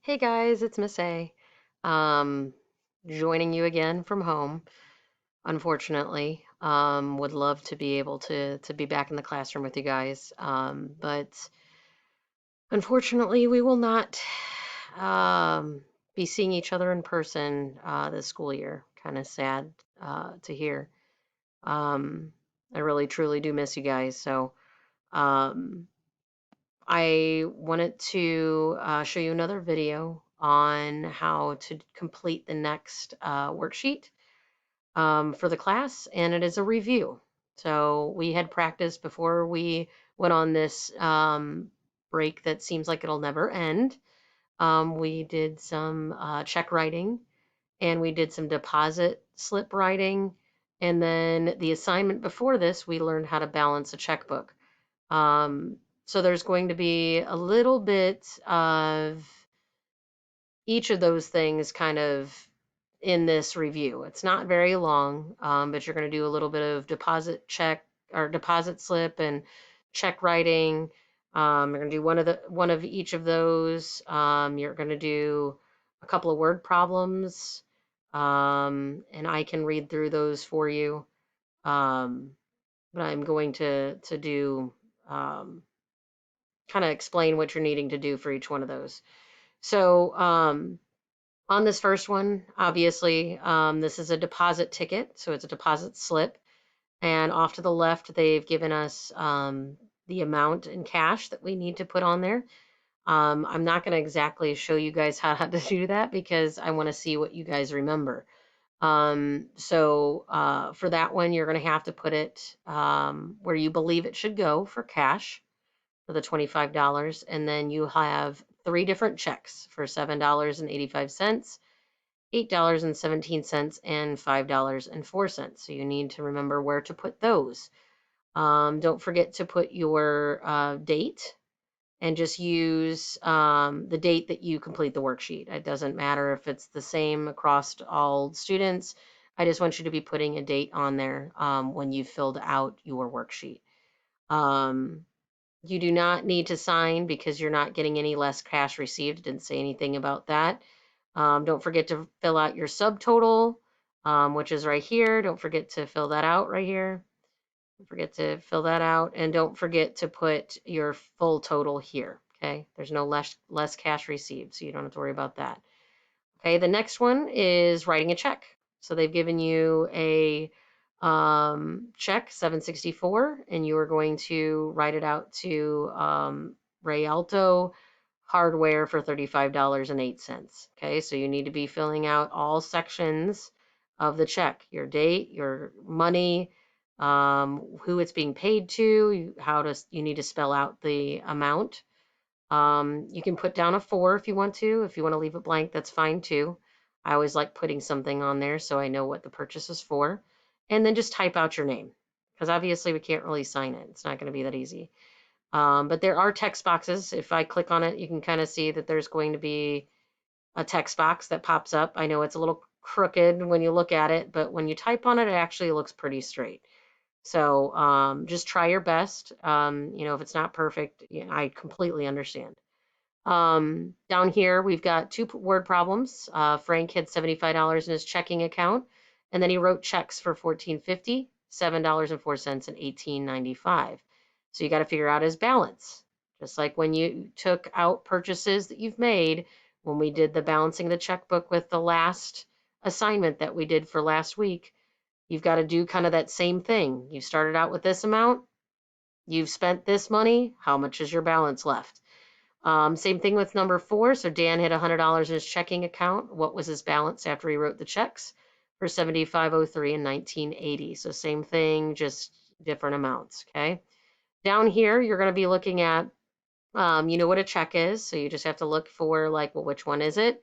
Hey guys, it's Miss A. Um, Joining you again from home, unfortunately. Would love to be able to be back in the classroom with you guys. But unfortunately we will not be seeing each other in person this school year. Kind of sad to hear. Um, I really truly do miss you guys. So um I wanted to show you another video on how to complete the next worksheet for the class, and it is a review. So we had practiced before we went on this break that seems like it'll never end. We did some check writing, and we did some deposit slip writing, and then the assignment before this, we learned how to balance a checkbook. Um, so there's going to be a little bit of each of those things kind of in this review. It's not very long, but you're going to do a little bit of deposit check or deposit slip and check writing. You're going to do one of each of those. You're going to do a couple of word problems, and I can read through those for you. Um, but I'm going to do kind of explain what you're needing to do for each one of those. So on this first one, obviously, this is a deposit ticket, so it's a deposit slip. And off to the left, they've given us the amount in cash that we need to put on there. I'm not going to exactly show you guys how to do that because I want to see what you guys remember. For that one, you're going to have to put it where you believe it should go for cash for the $25. And then you have three different checks for $7.85, $8.17, and $5.04. So you need to remember where to put those. Don't forget to put your date and just use the date that you complete the worksheet. It doesn't matter if it's the same across all students. I just want you to be putting a date on there when you filled out your worksheet. Um, you do not need to sign because you're not getting any less cash received. It didn't say anything about that. Don't forget to fill out your subtotal, which is right here. Don't forget to fill that out right here. Don't forget to fill that out. And don't forget to put your full total here. Okay. There's no less cash received, so you don't have to worry about that. Okay, the next one is writing a check. So they've given you a check, 764, and you are going to write it out to Rialto Hardware for $35.08. Okay, so you need to be filling out all sections of the check, your date, your money, who it's being paid to, you need to spell out the amount. You can put down a 4 if you want to. If you want to leave it blank, that's fine too. I always like putting something on there so I know what the purchase is for. And then just type out your name because obviously we can't really sign it. It's not going to be that easy. But there are text boxes. If I click on it, you can kind of see that there's going to be a text box that pops up. I know it's a little crooked when you look at it, but when you type on it, it actually looks pretty straight. So just try your best. If it's not perfect, I completely understand. Down here, we've got two word problems. Frank had $75 in his checking account, and then he wrote checks for $14.50, $7.04, and $18.95. So you got to figure out his balance. Just like when you took out purchases that you've made, when we did the balancing of the checkbook with the last assignment that we did for last week, you've got to do kind of that same thing. You started out with this amount, you've spent this money, how much is your balance left? Same thing with number 4. So Dan had $100 in his checking account. What was his balance after he wrote the checks for 7503 and 1980? So same thing, just different amounts. Okay. Down here, you're going to be looking at, you know what a check is. So you just have to look for like, well, which one is it?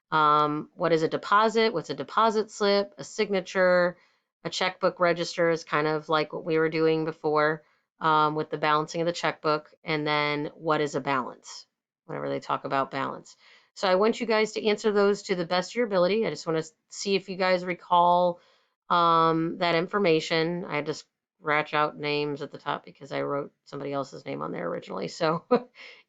What is a deposit? What's a deposit slip? A signature? A checkbook register is kind of like what we were doing before with the balancing of the checkbook. And then what is a balance? Whenever they talk about balance. So I want you guys to answer those to the best of your ability. I just want to see if you guys recall that information. I had to scratch out names at the top because I wrote somebody else's name on there originally. So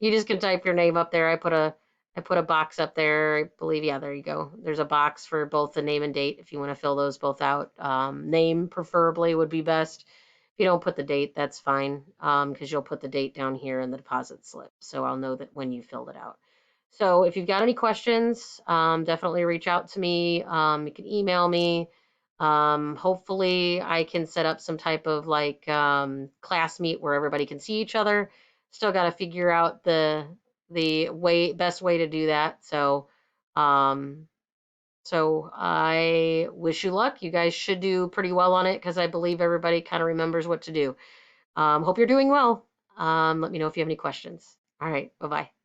you just can type your name up there. I put a I put a box up there. I believe, yeah, there you go. There's a box for both the name and date if you want to fill those both out. Name preferably would be best. If you don't put the date, that's fine, because you'll put the date down here in the deposit slip. So I'll know that when you filled it out. So if you've got any questions, definitely reach out to me. You can email me. Hopefully I can set up some type of like class meet where everybody can see each other. Still got to figure out the best way to do that. Um, so I wish you luck. You guys should do pretty well on it because I believe everybody kind of remembers what to do. Hope you're doing well. Let me know if you have any questions. All right, bye-bye.